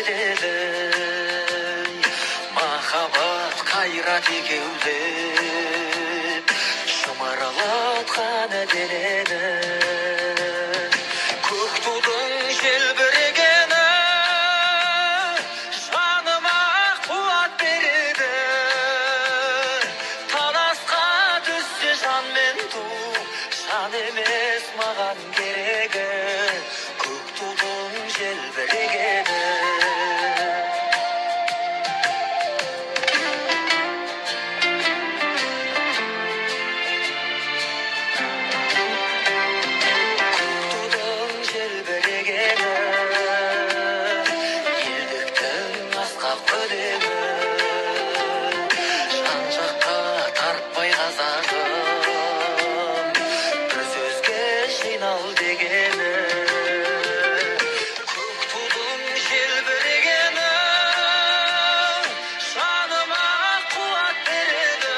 кетеді. Махаббат қайрат екеулеп шымырлатқан денені. Көк тудың желбірегені жаныма қуат береді. Таласқа түссе жан мен ту, жан емес маған керегі. Көк тудың желбірегені. Жан жаққа тартпай қазағым, бір сөзге жинал дегені. Көк тудың желбірегені жаныма қуат береді.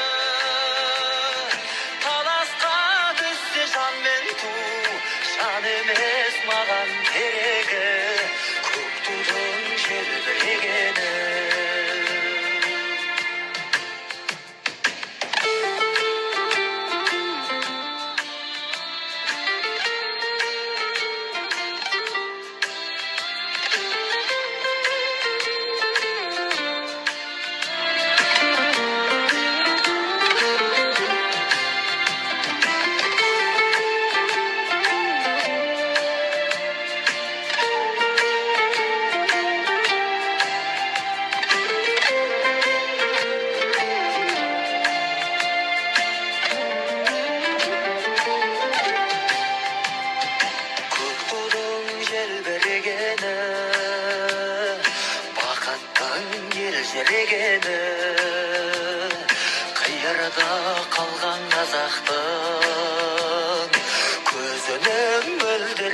Таласқа түссе жан мен ту, жан емес маған керегі. Көк тудың желбірегені. Бақыттың елжірегені, қиырда қалған қазақтың көзінің мөлдір